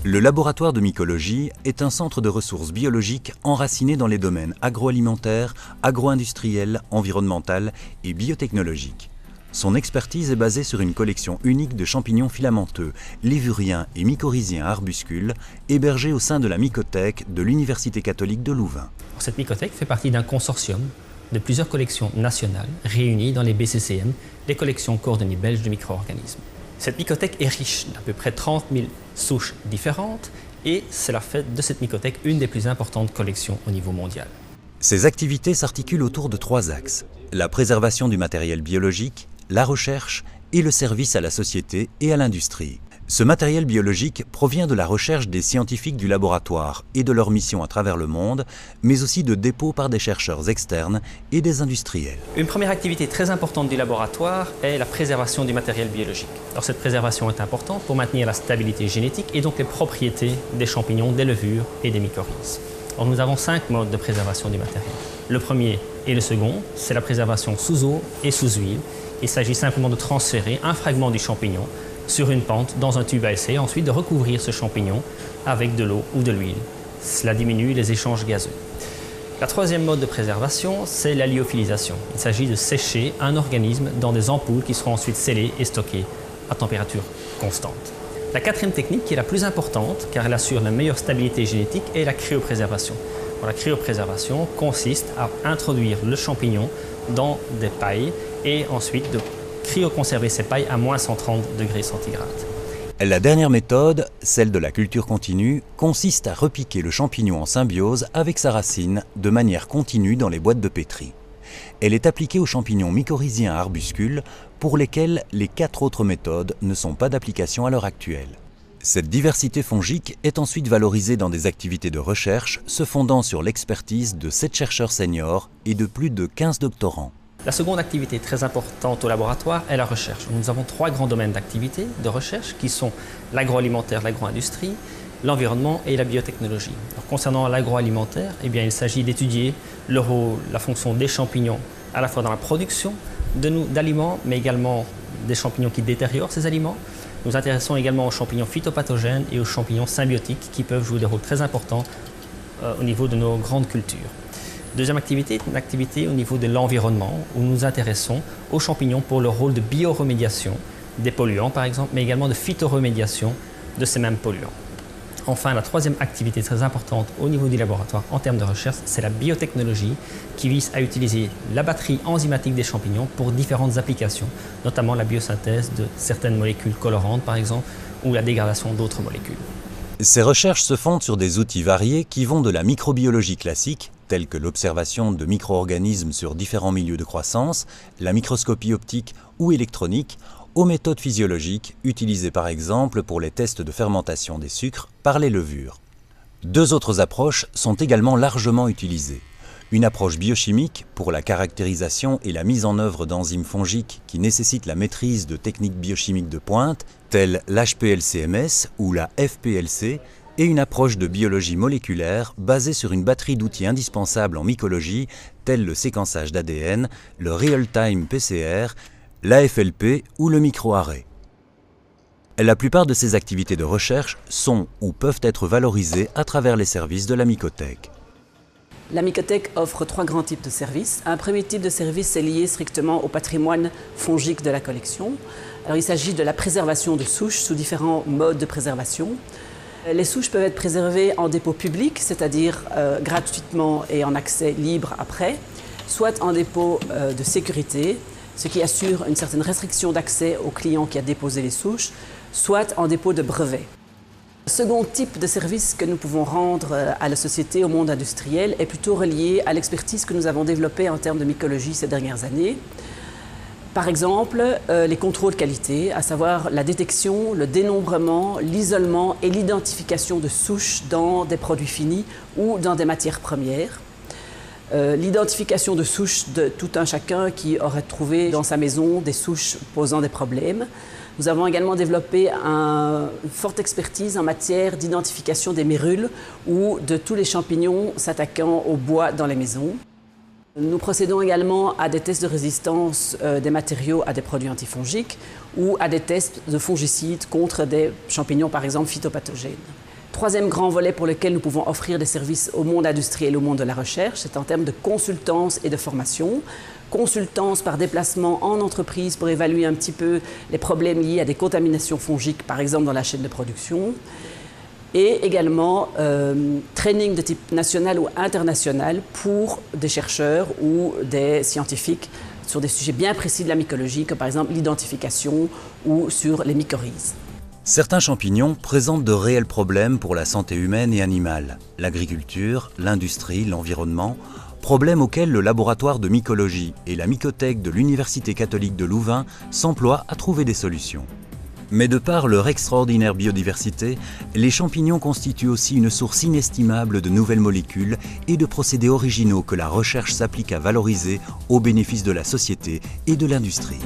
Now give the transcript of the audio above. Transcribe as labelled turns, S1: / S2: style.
S1: Le laboratoire de mycologie est un centre de ressources biologiques enraciné dans les domaines agroalimentaire, agro-industriel, environnemental et biotechnologique. Son expertise est basée sur une collection unique de champignons filamenteux, lévuriens et mycorhiziens arbuscules, hébergés au sein de la mycothèque de l'Université catholique de Louvain.
S2: Cette mycothèque fait partie d'un consortium de plusieurs collections nationales réunies dans les BCCM, les collections coordonnées belges de micro-organismes. Cette mycothèque est riche d'à peu près 30 000 souches différentes et cela fait de cette mycothèque une des plus importantes collections au niveau mondial.
S1: Ces activités s'articulent autour de 3 axes: la préservation du matériel biologique, la recherche et le service à la société et à l'industrie. Ce matériel biologique provient de la recherche des scientifiques du laboratoire et de leur mission à travers le monde, mais aussi de dépôts par des chercheurs externes et des industriels.
S2: Une première activité très importante du laboratoire est la préservation du matériel biologique. Alors cette préservation est importante pour maintenir la stabilité génétique et donc les propriétés des champignons, des levures et des mycorhizes. Alors nous avons 5 modes de préservation du matériel. Le premier et le second, c'est la préservation sous eau et sous huile. Il s'agit simplement de transférer un fragment du champignon sur une pente dans un tube à essai et ensuite de recouvrir ce champignon avec de l'eau ou de l'huile. Cela diminue les échanges gazeux. La troisième mode de préservation, c'est la lyophilisation. Il s'agit de sécher un organisme dans des ampoules qui seront ensuite scellées et stockées à température constante. La quatrième technique, qui est la plus importante car elle assure la meilleure stabilité génétique, est la cryopréservation. La cryopréservation consiste à introduire le champignon dans des pailles et ensuite de cryoconserver ces pailles à moins 130 degrés centigrades.
S1: La dernière méthode, celle de la culture continue, consiste à repiquer le champignon en symbiose avec sa racine de manière continue dans les boîtes de pétri. Elle est appliquée aux champignons mycorhiziens arbuscules pour lesquels les 4 autres méthodes ne sont pas d'application à l'heure actuelle. Cette diversité fongique est ensuite valorisée dans des activités de recherche se fondant sur l'expertise de 7 chercheurs seniors et de plus de 15 doctorants.
S2: La seconde activité très importante au laboratoire est la recherche. Nous avons 3 grands domaines d'activité de recherche qui sont l'agroalimentaire, l'agro-industrie, l'environnement et la biotechnologie. Alors, concernant l'agroalimentaire, il s'agit d'étudier le rôle, la fonction des champignons à la fois dans la production d'aliments, mais également des champignons qui détériorent ces aliments. Nous intéressons également aux champignons phytopathogènes et aux champignons symbiotiques qui peuvent jouer des rôles très importants au niveau de nos grandes cultures. Deuxième activité est une activité au niveau de l'environnement où nous nous intéressons aux champignons pour leur rôle de bioremédiation des polluants par exemple, mais également de phytoremédiation de ces mêmes polluants. Enfin, la troisième activité très importante au niveau du laboratoire en termes de recherche, c'est la biotechnologie qui vise à utiliser la batterie enzymatique des champignons pour différentes applications, notamment la biosynthèse de certaines molécules colorantes par exemple, ou la dégradation d'autres molécules.
S1: Ces recherches se fondent sur des outils variés qui vont de la microbiologie classique, telle que l'observation de micro-organismes sur différents milieux de croissance, la microscopie optique ou électronique, aux méthodes physiologiques utilisées par exemple pour les tests de fermentation des sucres par les levures. 2 autres approches sont également largement utilisées. Une approche biochimique pour la caractérisation et la mise en œuvre d'enzymes fongiques qui nécessitent la maîtrise de techniques biochimiques de pointe, telles l'HPLC-MS ou la FPLC, et une approche de biologie moléculaire basée sur une batterie d'outils indispensables en mycologie, tels le séquençage d'ADN, le real-time PCR, l'AFLP ou le microarray. La plupart de ces activités de recherche sont ou peuvent être valorisées à travers les services de la mycothèque.
S3: La mycothèque offre 3 grands types de services. Un premier type de service est lié strictement au patrimoine fongique de la collection. Alors, il s'agit de la préservation de souches sous différents modes de préservation. Les souches peuvent être préservées en dépôt public, c'est-à-dire gratuitement et en accès libre après, soit en dépôt de sécurité, ce qui assure une certaine restriction d'accès au client qui a déposé les souches, soit en dépôt de brevet. Le second type de service que nous pouvons rendre à la société, au monde industriel, est plutôt relié à l'expertise que nous avons développée en termes de mycologie ces dernières années. Par exemple, les contrôles qualité, à savoir la détection, le dénombrement, l'isolement et l'identification de souches dans des produits finis ou dans des matières premières. L'identification de souches de tout un chacun qui aurait trouvé dans sa maison des souches posant des problèmes. Nous avons également développé une forte expertise en matière d'identification des mérules ou de tous les champignons s'attaquant au bois dans les maisons. Nous procédons également à des tests de résistance des matériaux à des produits antifongiques ou à des tests de fongicides contre des champignons, par exemple, phytopathogènes. Troisième grand volet pour lequel nous pouvons offrir des services au monde industriel et au monde de la recherche, c'est en termes de consultance et de formation. Consultance par déplacement en entreprise pour évaluer un petit peu les problèmes liés à des contaminations fongiques, par exemple dans la chaîne de production. Et également training de type national ou international pour des chercheurs ou des scientifiques sur des sujets bien précis de la mycologie, comme par exemple l'identification ou sur les mycorhizes.
S1: Certains champignons présentent de réels problèmes pour la santé humaine et animale, l'agriculture, l'industrie, l'environnement, problèmes auxquels le laboratoire de mycologie et la mycothèque de l'Université catholique de Louvain s'emploient à trouver des solutions. Mais de par leur extraordinaire biodiversité, les champignons constituent aussi une source inestimable de nouvelles molécules et de procédés originaux que la recherche s'applique à valoriser au bénéfice de la société et de l'industrie.